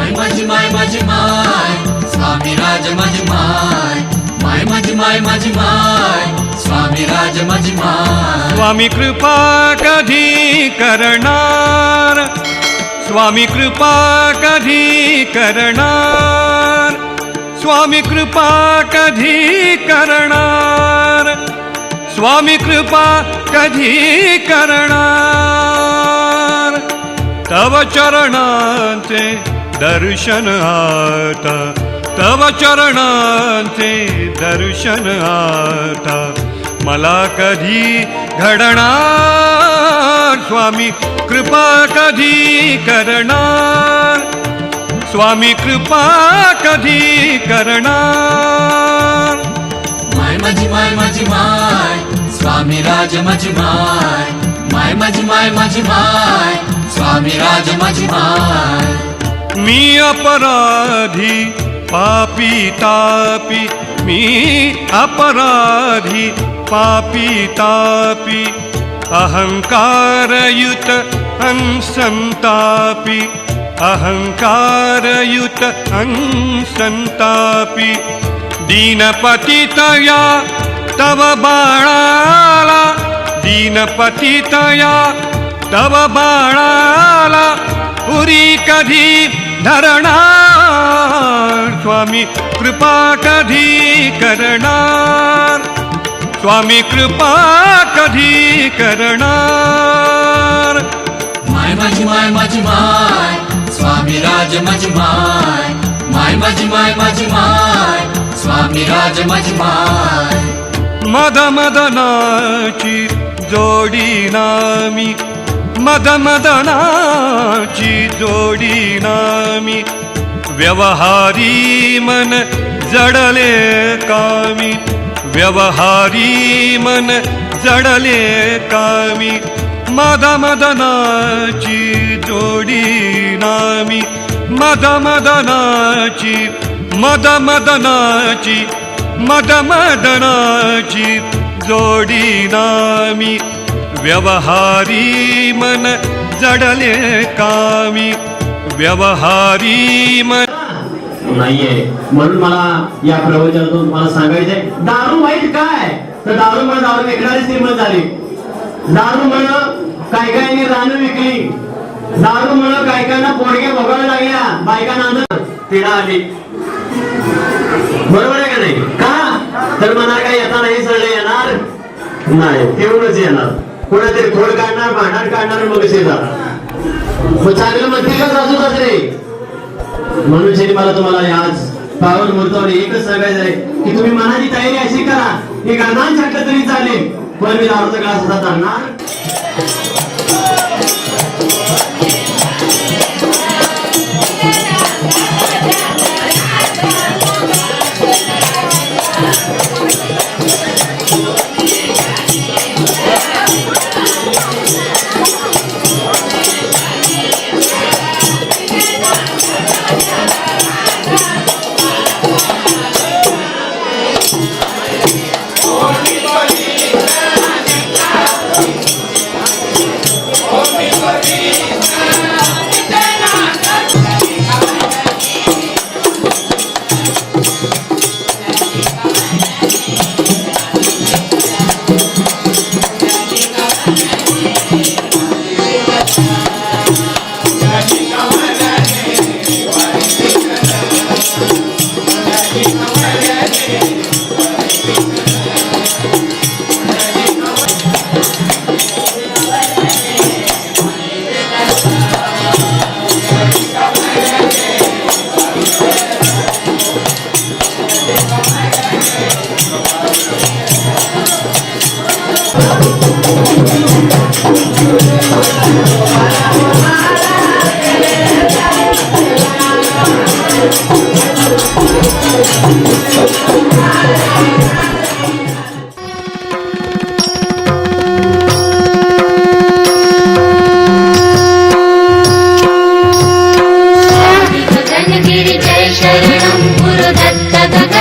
माय माझी माय माझी माय स्वामी राज माझी माय माय माझी माय माझी माय स्वामी राज माझी माय स्वामी कृपा कधी करणार स्वामी कृपा कधी करणार स्वामी कृपा कधी करणार स्वामी कृपा कधी करणार तव चरणांचे दर्शन आता तव चरणांचे दर्शन आता मला कधी घडणार स्वामी कृपा कधी करणार स्वामी कृपा कधी करणार माय माझी माय माझी माय स्वामी राज माझी माय माय माझी माय माझी माय स्वामी राज माझी माय मी अपराधी पापी तापी मी अपराधी पापी तापी अहंकारयुत संतापी अहंकारयुत संतापी दीनपतितया तव बाळाला दीनपतितया तव बाळाला पुरी कधी धरणार स्वामी कृपा कधी करणार स्वामी कृपा कधी करणार माय माझी माय माझी माय स्वामी राज माझी माय माय माझी माय माझी माय स्वामी राज माझी माय मद मदनाची जोडी नामी मद मदनाची जोडी नामी व्यवहारी मन जडले कामी व्यवहारी मन जडले कामी मद मदनाची जोडी नामी मद मदनाची मद मदनाची मद मदनाची जोडी नामी व्यवहारी मन जडले कामी व्यवहारी मन नाहीये म्हणून मला या प्रवचनातून मला सांगायचंय दारू वाईट काय तर दारू मुळे दारू विकणारी श्रीमंत झाली दारू मुळे काय कायनी रानं विकली दारू मुळे काय कायना पोडगे भोगायला लागल्या बायकांना तिला आली बरोबर आहे का नाही का तर म्हणा काय येता नाही सगळे येणार नाही तेवढंच येणार कोणातरी खोड काढणार भांडण काढणार मग शेजार मग चांगलं म्हणते का सासू सासरे म्हणून शरी मला तुम्हाला आज पावन मुहूर्तावर एकच सांगायचं आहे की तुम्ही मनाची तयारी अशी करा एक अर्धान छाटलं तरी चालेल पण मी दारूचा ग्लास सुद्धा चालणार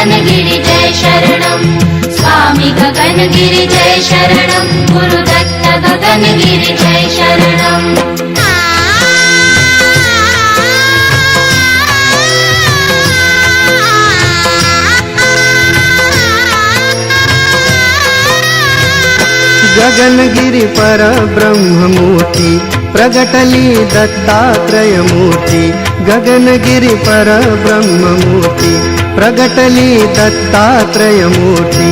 गगनगिरी जय शरणं स्वामी गगनगिरी जय शरणं गुरुदत्त गगनगिरी जय शरणं गगनगिरी परब्रह्ममूर्ती प्रगटली दत्तात्रय मूर्ती गगनगिरी परब्रह्ममूर्ती प्रगटली दत्तात्रय मूर्ती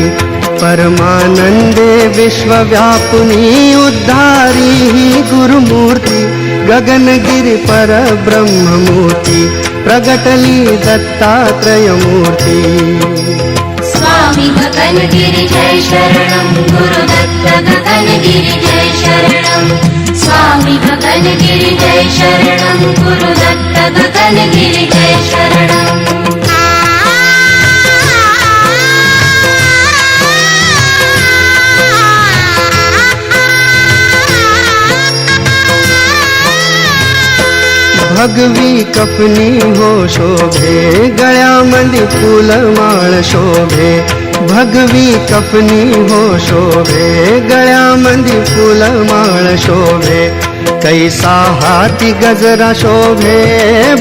परमानंदे विश्वव्यापिनी उद्धारी ही गुरुमूर्ती गगनगिरी परब्रह्ममूर्ती प्रगटली दत्तात्रय मूर्ती स्वामी गगनगिरि जय शरणं गुरुदत्त गगनगिरि जय शरणं स्वामी गगनगिरि जय शरणं गुरुदत्त गगनगिरि जय शरणं भगवी कफनी हो शोभे गळ्यामध्ये फुलमाळ शोभे भगवी कफनी हो शोभे गळ्यामध्ये फुलमाळ शोभे कैसा हाती गजरा शोभे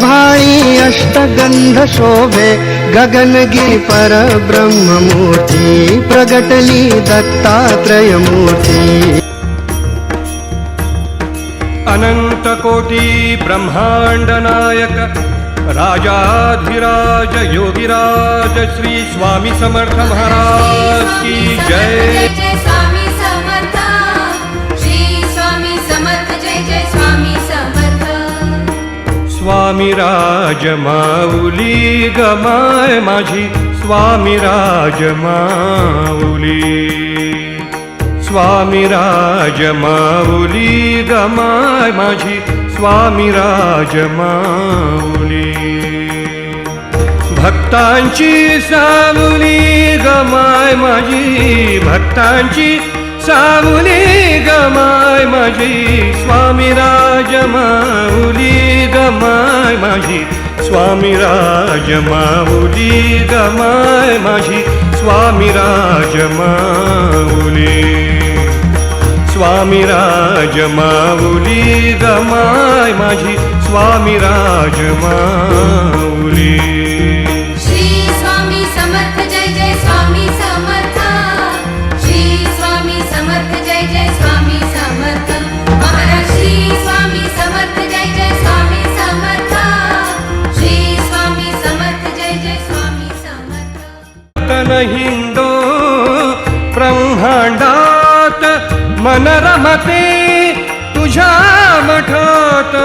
भाई अष्टगंध शोभे गगनगिरी परब्रह्ममूर्ती प्रगटली दत्तात्रय मूर्ती अनंत कोटी ब्रह्मांड नायक राजाधिराज योगिराज श्री स्वामी समर्थ महाराज की जय जय स्वामी समर्थ श्री स्वामी समर्थ जय जय स्वामी समर्थ स्वामी राज माऊली गमाय माझी स्वामी राज माऊली स्वामी राज माऊली गमाय माझी स्वामी राज माऊली भक्तांची सावली गमाय माझी भक्तांची सावली गमाय माझी स्वामी राज माऊली गमाय माझी स्वामी राज माऊली गमाय माझी स्वामी राज माऊली स्वामी राज माऊली गमाय माझी स्वामी राज माऊली श्री स्वामी समर्थ जय जय स्वामी समर्थ श्री स्वामी समर्थ जय जय स्वामी समर्थ महाराज श्री स्वामी समर्थ जय जय स्वामी समर्थ श्री स्वामी समर्थ जय जय स्वामी समर्थ तन हिंदो ब्रह्मांडात मन रमते तुझ्या मठात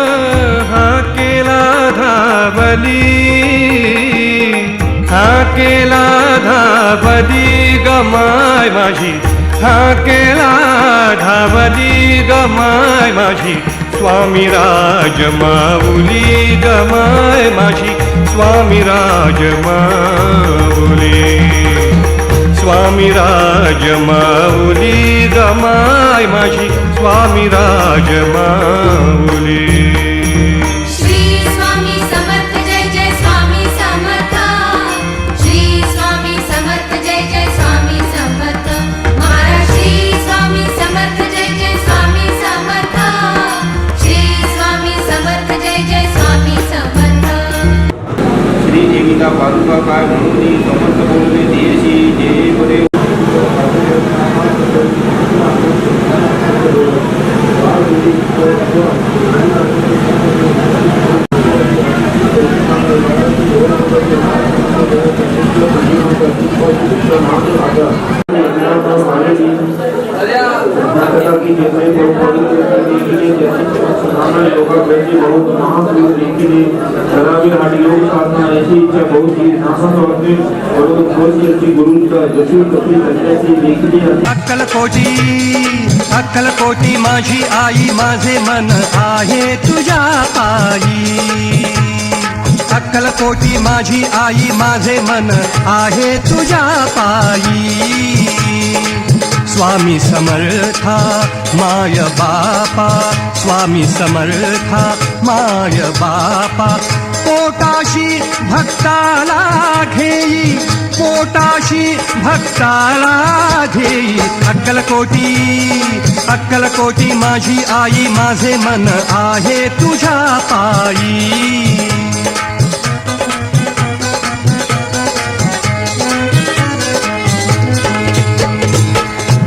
हा केला धावली गमाय माझी हा केला धावली गमाय माझी स्वामी राज माऊली गमाय माझी स्वामी राज माऊली स्वामी राज माऊली गमाय माझी स्वामी राज माऊली श्री स्वामी समर्थ जय जय स्वामी समर्थ श्री स्वामी समर्थ जय जय स्वामी समर्थ महाराज श्री स्वामी समर्थ जय जय स्वामी समर्थ श्री स्वामी समर्थ जय जय स्वामी समर्थ श्री देवीला पादुका काय म्हणून समर्थ बोलले देशी जे बरे अक्कलकोटी माझी आई माझे मन आहे तुझ्या पायी अक्कलकोटी माझी आई माझे मन आहे तुझ्या पायी स्वामी समर्था माय बापा स्वामी समर्था माय बापा पोटाशी भक्ताला घेई पोटाशी भक्ताला घेई अक्कलकोटी माझी आई माझे मन आहे तुझ्या पायी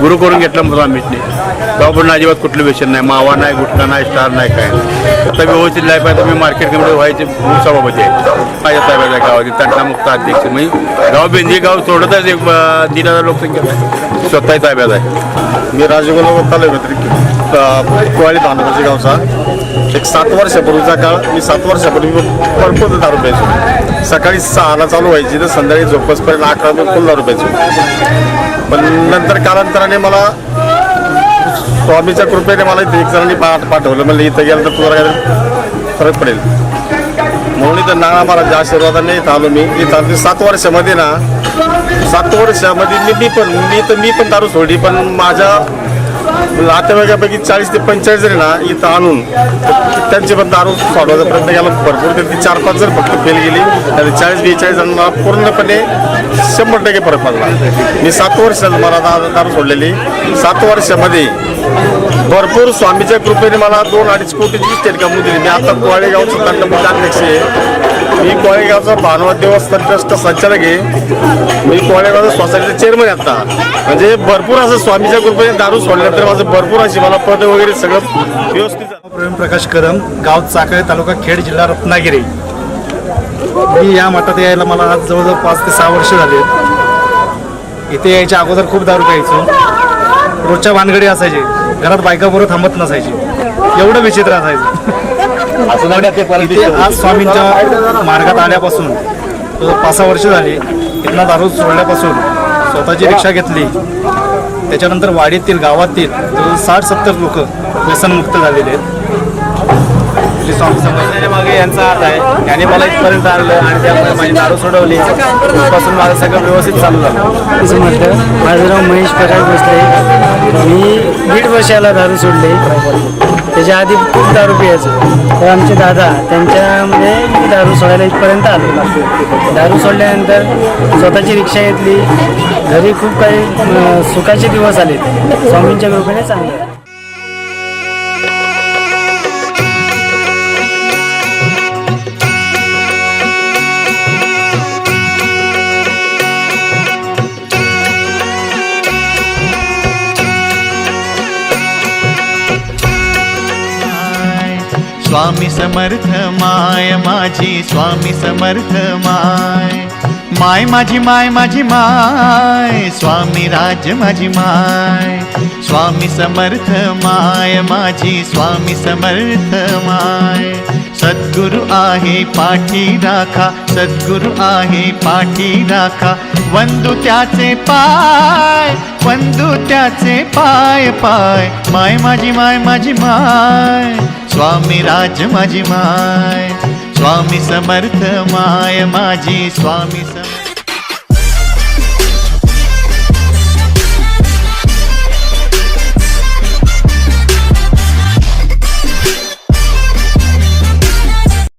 गुरु करून घेतला म्हणतो आम्हीच तेव्हापर्यंत अजिबात कुठलं व्यसन नाही, मावा नाही, गुटखा नाही, स्टार नाही, काय नाही. आता व्यवस्थित लाईफ आहे. तुम्ही मार्केट कमिटी व्हायचे सभापती आहे माझ्या ताब्यात आहे गावातील तंटामुक्त अध्यक्ष. म्हणजे गाव बेंद्री गाव सोडतच एक 1,500 लोकसंख्या आहे, स्वतः ताब्यात आहे. मी राजगुरू तालुक्यात कोळी तांदूळच्या गावचा. एक 7 वर्षापूर्वीचा काळ, मी 7 वर्षापूर्वी भरपूर दारू प्यायचो. सकाळी 6ला चालू व्हायची तर संध्याकाळी झोपसपर्यंत 11 फुल दारू प्यायचो. पण नंतर कालांतराने मला स्वामीच्या कृपेने मला इथे एक जणांनी पाठवलं. म्हणलं इथं गेलं तर तुला काय फरक पडेल म्हणून इथं नाना महाराजच्या आशीर्वादाने इथं आलो. मी इथं आलो 7 वर्षामध्ये ना, 7 वर्षामध्ये मी पण दारू सोडली. पण माझ्या नातेवाईकापैकी 40 ते 45 जण ना इथं आणून त्यांची पण दारू सोडवायचा प्रयत्न केला भरपूर. त्यांची 4-5 जण फक्त फेल गेली. आणि 40-42 जणांना पूर्णपणे 100% फरक पडला. मी 7 वर्ष मला दारू सोडलेली. 7 वर्षामध्ये भरपूर स्वामीच्या कृपेने मला 2-2.5 कोटीची इस्टेट कमवून दिली. मी आता कोळेगावचं तंटमुक्त अध्यक्ष आहे. मी कोळेगावचा भानुवाद देवस्थान ट्रस्ट संचालक आहे. मी कोळेगावचा सोसायटीचा चेअरमन आहे आता. म्हणजे भरपूर असं स्वामीच्या कृपेने दारू सोडल्यानंतर माझं भरपूर अशी मला पद वगैरे सगळं व्यवस्थित. प्रवीण प्रकाश कदम, गाव चाकळे, तालुका खेड, जिल्हा रत्नागिरी. मी या मठात यायला मला आज जवळजवळ 5 ते 6 वर्ष झाले. इथे यायच्या अगोदर खूप दारू प्यायचो. रोजच्या भानगडी असायचे, घरात बायकाबरोबर थांबत नसायची, एवढं विचित्र असायचं. इथे आज स्वामींच्या मार्गात आल्यापासून 5-6 वर्ष झाली. इथनं दारू सोडल्यापासून स्वतःची रिक्षा घेतली. त्याच्यानंतर वाडीतील गावातील 60-70 लोक व्यसनमुक्त झालेले आहेत. स्वामी समजण्याच्या मागे यांचा हात आहे. त्याने मला इथपर्यंत आणलं आणि त्यामुळे माझी दारू सोडवली. तिथपासून माझं सगळं व्यवस्थित चालू झालं. असं म्हटलं, माझं नाव महेश प्रकाश भोसले. मी 1.5 वर्षाला दारू सोडले. त्याच्या आधी खूप दारू प्यायचो. तर आमचे दादा त्यांच्यामुळे मी दारू सोडायला इथपर्यंत आलो. दारू सोडल्यानंतर स्वतःची रिक्षा घेतली. घरी खूप काही सुखाचे दिवस आले. स्वामींच्या कृपेने चांगलं. स्वामी समर्थ माय माझी, स्वामी समर्थ माय. माय माझी, माय माझी माय, स्वामी राज माझी माय. स्वामी समर्थ माय माझी, स्वामी समर्थ माय. सद्गुरु आहे पाठी राखा, सद्गुरु आहे पाठी राखा. वंदू त्याचे पाय, वंदू त्याचे पाय पाय. माय माझी, माय माझी माय, स्वामी राज माझी माय. स्वामी समर्थ माय माझी, स्वामी समर्थ.